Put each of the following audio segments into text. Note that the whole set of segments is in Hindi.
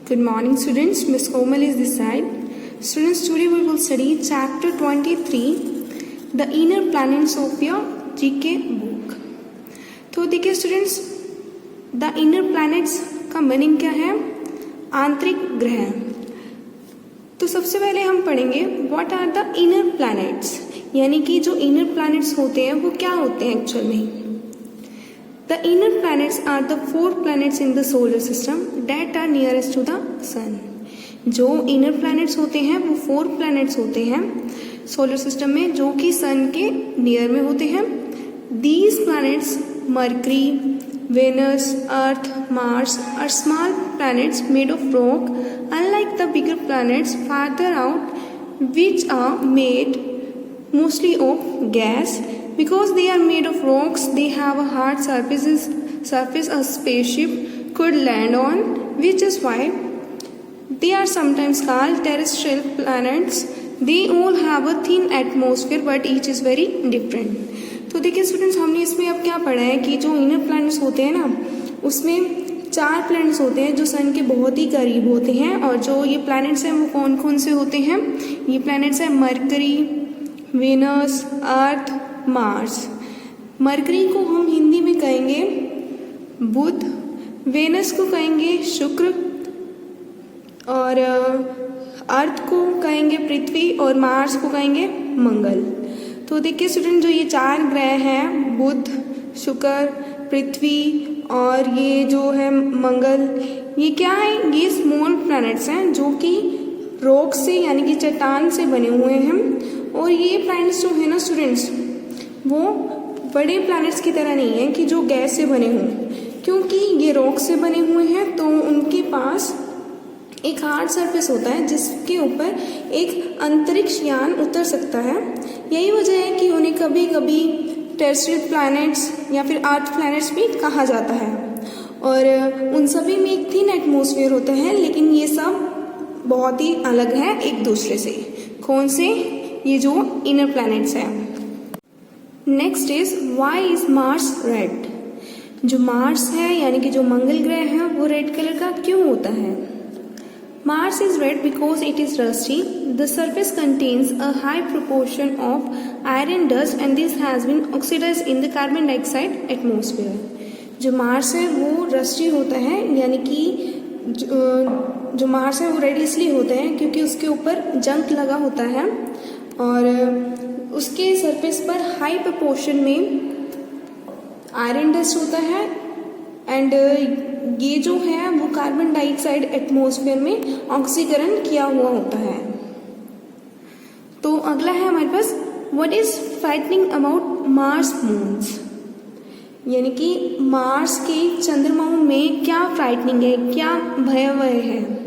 Good morning students, Miss Komal is this side. Students, today we will study chapter 23, The Inner Planets of your GK book. तो देखिए स्टूडेंट्स, द इनर प्लैनेट्स का मीनिंग क्या है? आंतरिक ग्रह। तो सबसे पहले हम पढ़ेंगे what are the inner planets, यानी कि जो इनर प्लैनेट्स होते हैं वो क्या होते हैं एक्चुअल में। The inner planets are the 4 planets in the solar system that are nearest to the sun. जो inner planets होते हैं वो 4 planets होते हैं solar system में जो कि sun के near में होते हैं। These planets Mercury, Venus, Earth, Mars are small planets made of rock, unlike the bigger planets farther out, which are made mostly of gas. Because they are made of rocks, they have a hard surface a spaceship could land on, which is why they are sometimes called terrestrial planets. They all have a thin atmosphere, but each is very different. तो देखिए स्टूडेंट्स, हमने इसमें अब क्या पढ़ा है कि जो इनर प्लैनेट्स होते हैं ना, उसमें 4 प्लैनेट्स होते हैं जो सन के बहुत ही करीब होते हैं। और जो ये प्लैनेट्स हैं वो कौन कौन से होते हैं? ये प्लैनेट्स हैं मरकरी, वेनस, अर्थ, मार्स। मरकरी को हम हिंदी में कहेंगे बुध, वेनस को कहेंगे शुक्र, और अर्थ को कहेंगे पृथ्वी, और मार्स को कहेंगे मंगल। तो देखिए स्टूडेंट, जो ये 4 ग्रह हैं बुध, शुक्र, पृथ्वी और ये जो है मंगल, ये क्या है? ये स्मॉल प्लैनेट्स हैं जो कि रॉक से यानी कि चट्टान से बने हुए हैं। और ये प्लैनेट्स जो है ना स्टूडेंट्स, वो बड़े प्लैनेट्स की तरह नहीं है कि जो गैस से बने हों, क्योंकि ये रॉक से बने हुए हैं तो उनके पास एक हार्ड सरफेस होता है जिसके ऊपर एक अंतरिक्ष यान उतर सकता है। यही वजह है कि उन्हें कभी कभी टेरेस्ट्रियल प्लैनेट्स या फिर अर्थ प्लैनेट्स भी कहा जाता है। और उन सभी में एक थिन एटमॉस्फेयर होता है, लेकिन ये सब बहुत ही अलग है एक दूसरे से। कौन से? ये जो इनर प्लैनेट्स हैं। Next is why is Mars red. जो मार्स है यानी कि जो मंगल ग्रह है वो रेड कलर का क्यों होता है? Mars is red because it is rusty. The surface contains a high proportion of iron dust and this has been oxidised in the carbon dioxide atmosphere. जो मार्स है वो रस्टी होता है, यानी कि जो मार्स है वो रेड इसलिए होता है क्योंकि उसके ऊपर जंक लगा होता है और उसके सरफेस पर हाई प्रोपोर्शन में आयरन डस्ट होता है एंड ये जो है वो कार्बन डाइऑक्साइड एटमॉस्फेयर में ऑक्सीकरण किया हुआ होता है। तो अगला है हमारे पास what is frightening about Mars moons, यानी कि मार्स के चंद्रमाओं में क्या फ्राइटनिंग है, क्या भयावह है।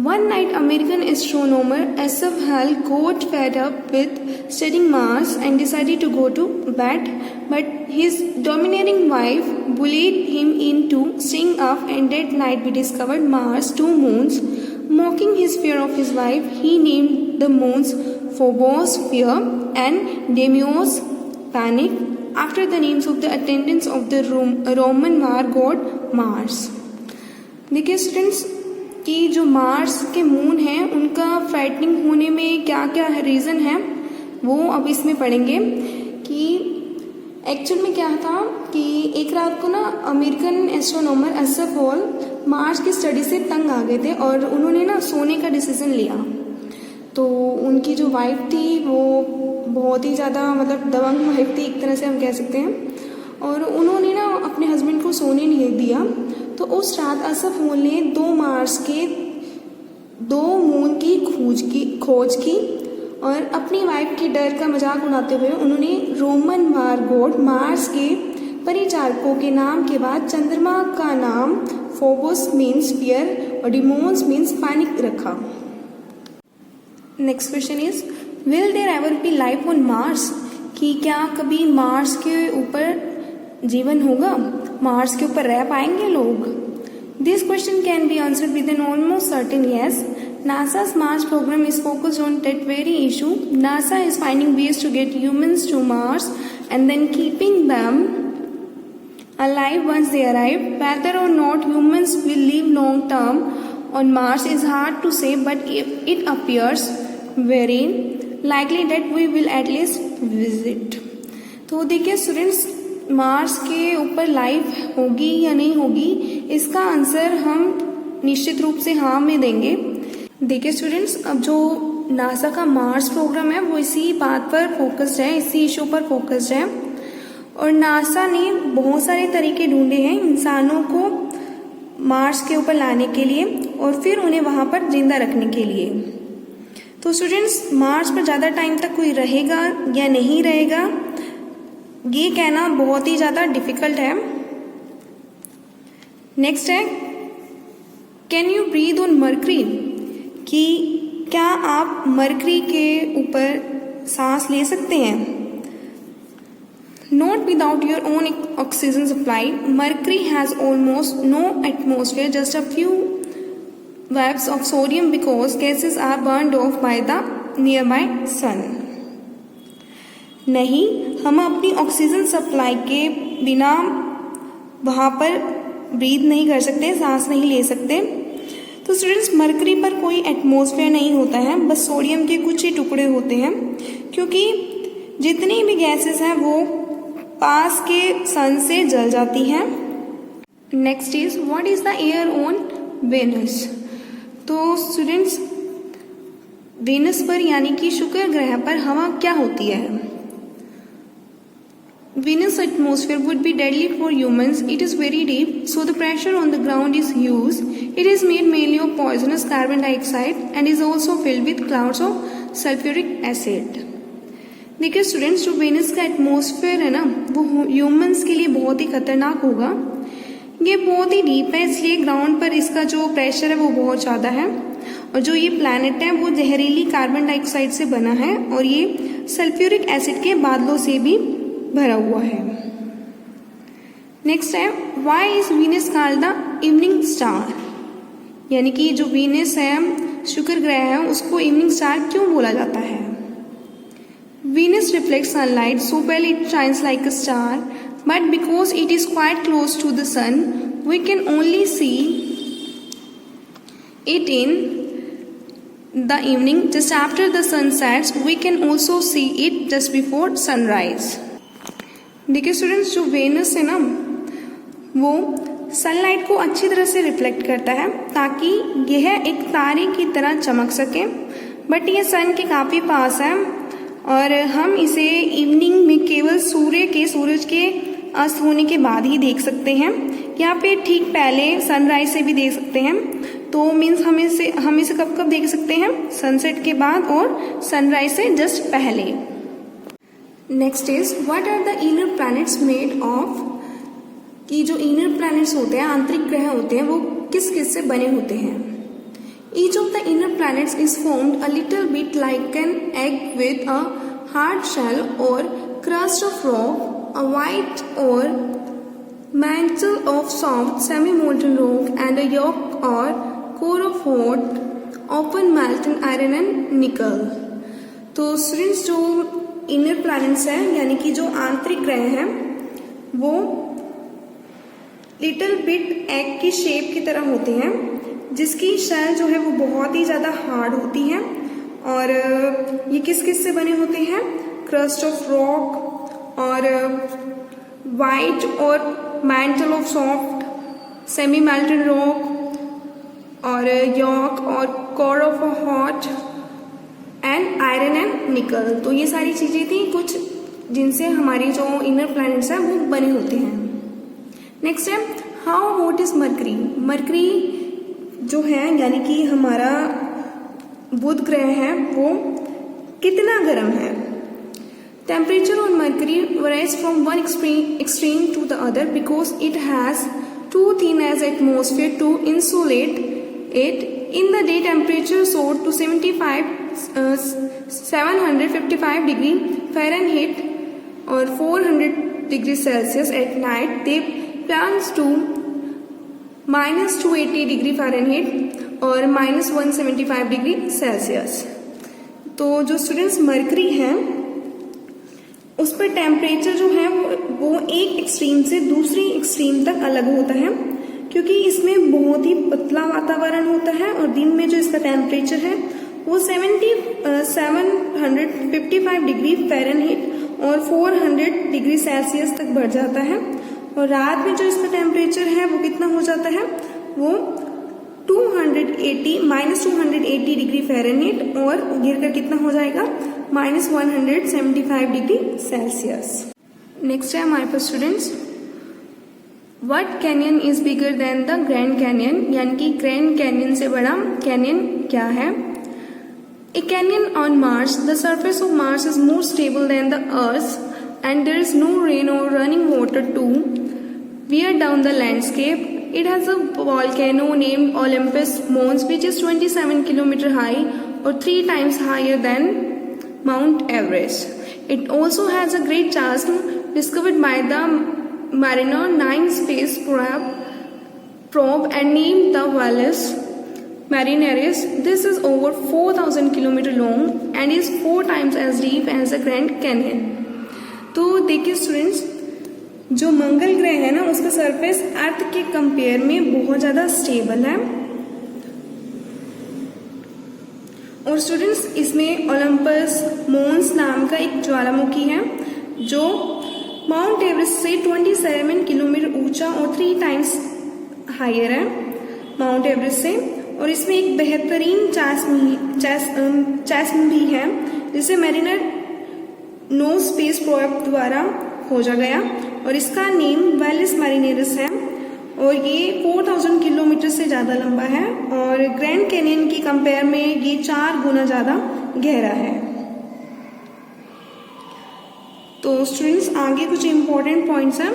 One night, American astronomer Asaph Hall got fed up with studying Mars and decided to go to bed, but his domineering wife bullied him into staying up, and that night we discovered Mars' 2 moons. Mocking his fear of his wife, he named the moons Phobos, fear, and Deimos, panic, after the names of the attendants of the Roman war god Mars. देखिए स्टूडेंट्स कि जो मार्स के मून हैं उनका फ्राइटनिंग होने में क्या क्या रीज़न है वो अब इसमें पढ़ेंगे। कि एक्चुअल में क्या था कि एक रात को ना American astronomer SF hall Mars की स्टडी से तंग आ गए थे और उन्होंने ना सोने का डिसीजन लिया। तो उनकी जो वाइफ थी वो बहुत ही ज़्यादा मतलब दबंग वाइफ थी, एक तरह से हम कह सकते हैं, और उन्होंने ना अपने हस्बैंड को सोने नहीं दिया। तो उस रात असफ हॉल ने 2 मार्स के 2 मून की खोज की और अपनी वाइफ के डर का मजाक उड़ाते हुए उन्होंने रोमन वार गॉड मार्स के परिचारकों के नाम के बाद चंद्रमा का नाम फोबोस मीन्स फियर और डिमोन्स मीन्स पैनिक रखा। Next question is will there ever be life on Mars, कि क्या कभी मार्स के ऊपर जीवन होगा, मार्स के ऊपर रह पाएंगे लोग? This question can be answered with an almost certain yes. NASA's Mars program is focused on that very issue. NASA is finding ways to get humans to Mars and then keeping them alive once they arrive. Whether or not humans will live long term on Mars is hard to say, but it appears very likely that we will at least visit. तो देखिए स्टूडेंट्स, मार्स के ऊपर लाइफ होगी या नहीं होगी, इसका आंसर हम निश्चित रूप से हाँ में देंगे। देखिए स्टूडेंट्स, अब जो नासा का मार्स प्रोग्राम है वो इसी बात पर फोकस्ड है, इसी इशू पर फोकस्ड है। और नासा ने बहुत सारे तरीके ढूंढे हैं इंसानों को मार्स के ऊपर लाने के लिए और फिर उन्हें वहाँ पर जिंदा रखने के लिए। तो स्टूडेंट्स, मार्स पर ज़्यादा टाइम तक कोई रहेगा या नहीं रहेगा, ये कहना बहुत ही ज़्यादा डिफिकल्ट है। नेक्स्ट है, can you breathe on Mercury, कि क्या आप मरकरी के ऊपर सांस ले सकते हैं। Not without your own oxygen supply. Mercury has almost no atmosphere, just a few waves of sodium because gases are burned off by the nearby sun. नहीं, हम अपनी ऑक्सीजन सप्लाई के बिना वहाँ पर ब्रीथ नहीं कर सकते, सांस नहीं ले सकते। तो स्टूडेंट्स, मरकरी पर कोई एटमॉस्फेयर नहीं होता है, बस सोडियम के कुछ ही टुकड़े होते हैं, क्योंकि जितनी भी गैसेस हैं वो पास के सन से जल जाती हैं। Next is, what is the air on Venus. तो स्टूडेंट्स, वेनस पर यानी कि शुक्र ग्रह पर हवा क्या होती है। Venus atmosphere would be deadly for humans. It is very deep, so the pressure on the ground is huge. It is made mainly of poisonous carbon dioxide and is also filled with clouds of sulfuric acid. देखिए स्टूडेंट्स, जो वेनस का एटमॉस्फेयर है ना, वो ह्यूमंस के लिए बहुत ही खतरनाक होगा। ये बहुत ही डीप है, इसलिए ग्राउंड पर इसका जो प्रेशर है वो बहुत ज़्यादा है। और जो ये प्लैनेट है वो जहरीली कार्बन डाइऑक्साइड से बना है और ये सल्फ्यूरिक एसिड के बादलों से भी भरा हुआ है। नेक्स्ट है, why is Venus called the evening star, यानी कि जो वीनस है, शुक्र ग्रह है, उसको इवनिंग स्टार क्यों बोला जाता है। Venus reflects sunlight so well it shines like a star, but because it is quite close to the sun, we can only see it in the evening just after the sun sets. We can also see it just before sunrise. देखिए स्टूडेंट्स, जो वेनस है ना, वो सनलाइट को अच्छी तरह से रिफ्लेक्ट करता है ताकि यह एक तारे की तरह चमक सके, बट ये सन के काफ़ी पास है और हम इसे इवनिंग में केवल सूरज के अस्त होने के बाद ही देख सकते हैं, या फिर ठीक पहले सनराइज से भी देख सकते हैं। तो मीन्स हम इसे कब कब देख सकते हैं, सनसेट के बाद और सनराइज से जस्ट पहले। Next is, what are the inner planets made of, कि जो इनर प्लैनेट्स होते हैं, आंतरिक ग्रह होते हैं, वो किस किस से बने होते हैं। Each of the inner planets is formed a little bit like an egg with a hard shell or crust of rock, a white or mantle of soft semi-molten rock, and a yolk or core of hot, often molten iron and nickel. तो स्टूडेंट्स, जो इनर प्लैनेट्स हैं यानी कि जो आंतरिक ग्रह हैं, वो लिटिल बिट एग की शेप की तरह होते हैं, जिसकी शेल जो है वो बहुत ही ज़्यादा हार्ड होती है। और ये किस किस से बने होते हैं, क्रस्ट ऑफ रॉक और वाइट और mental of soft semi melted rock और यॉक और core of hot and iron and निकल। तो ये सारी चीज़ें थी कुछ जिनसे हमारी जो इनर प्लैनेट्स हैं वो बने होते हैं। नेक्स्ट है, how hot is mercury. Mercury जो है यानी कि हमारा बुध ग्रह है, वो कितना गर्म है। Temperature on Mercury varies from one extreme to the other because it has too thin as atmosphere to insulate it. In the day temperature सोared to 755 डिग्री फ़ारेनहीट और 400 degree Celsius. At night they plunge to -280 degree Fahrenheit और -175 डिग्री सेल्सियस। तो जो स्टूडेंट्स मरकरी हैं उस पर टेम्परेचर जो है वो एक एक्सट्रीम से दूसरी एक्सट्रीम तक अलग होता है। क्योंकि इसमें बहुत ही पतला वातावरण होता है और दिन में जो इसका टेम्परेचर है वो 755 डिग्री फ़ारेनहीट और 400 डिग्री सेल्सियस तक बढ़ जाता है, और रात में जो इसका टेम्परेचर है वो कितना हो जाता है, वो -280 डिग्री फ़ारेनहीट और गिरकर कितना हो जाएगा, -175 डिग्री सेल्सियस। नेक्स्ट है हमारे पास students, what canyon is bigger than the Grand Canyon, यानी कि ग्रैंड कैनियन से बड़ा कैनियन क्या है। A canyon on Mars, the surface of Mars is more stable than the Earth's, and there is no rain or running water to wear down the landscape. It has a volcano named Olympus Mons, which is 27 kilometers high, or 3 times higher than Mount Everest. It also has a great chasm discovered by the Mariner 9 space probe and named the Valles Marineris. This is over 4,000 kilometers long and is 4 times as deep as the Grand Canyon. तो देखिए स्टूडेंट्स, जो मंगल ग्रह है ना उसका सरफेस अर्थ के कंपेयर में बहुत ज़्यादा स्टेबल है, और स्टूडेंट्स इसमें ओलंपस मोन्स नाम का एक ज्वालामुखी है जो माउंट एवरेस्ट से 27 किलोमीटर ऊंचा और 3 टाइम्स हायर है माउंट एवरेस्ट से, और इसमें एक बेहतरीन चैस्म भी है जिसे मैरिनर 9 स्पेस प्रोब द्वारा खोजा गया, और इसका नेम वैलिस मैरिनेरिस है, और ये 4000 किलोमीटर से ज़्यादा लंबा है, और ग्रैंड कैनियन की कंपेयर में ये 4 गुना ज़्यादा गहरा है। तो स्टूडेंट्स आगे कुछ इंपॉर्टेंट पॉइंट्स हैं।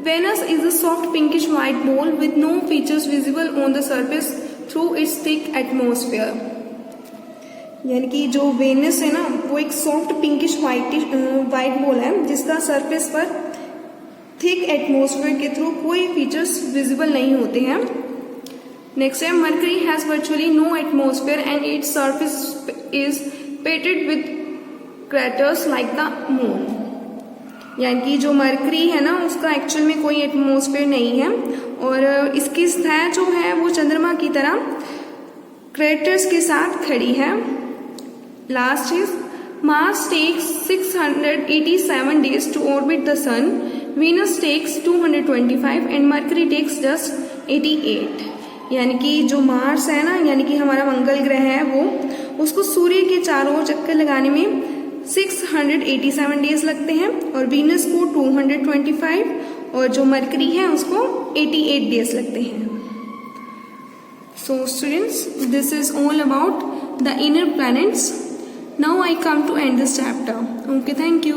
Venus is a soft pinkish white ball with no features visible on the surface through its thick atmosphere. यानी कि जो वेनस है ना वो एक सॉफ्ट पिंकिश वाइट बॉल है जिसका सरफेस पर थिक एटमॉस्फेयर के थ्रू कोई फीचर्स विजिबल नहीं होते हैं। नेक्स्ट है, Mercury has virtually no atmosphere and its surface is pitted with craters like the moon. यानी कि जो मरकरी है ना उसका एक्चुअल में कोई एटमॉस्फेयर नहीं है, और इसकी सतह जो है वो चंद्रमा की तरह क्रेटर्स के साथ खड़ी है। Last is, Mars takes 687 days to orbit the sun, Venus takes 225 and Mercury takes just 88। यानी कि जो मार्स है ना, यानी कि हमारा मंगल ग्रह है, वो उसको सूर्य के चारों ओर चक्कर लगाने में 687 डेज लगते हैं, और वीनस को 225 और जो मरकरी है उसको 88 डेज लगते हैं। So students, this is all about the inner planets. Now I come to end this chapter. Okay, thank you.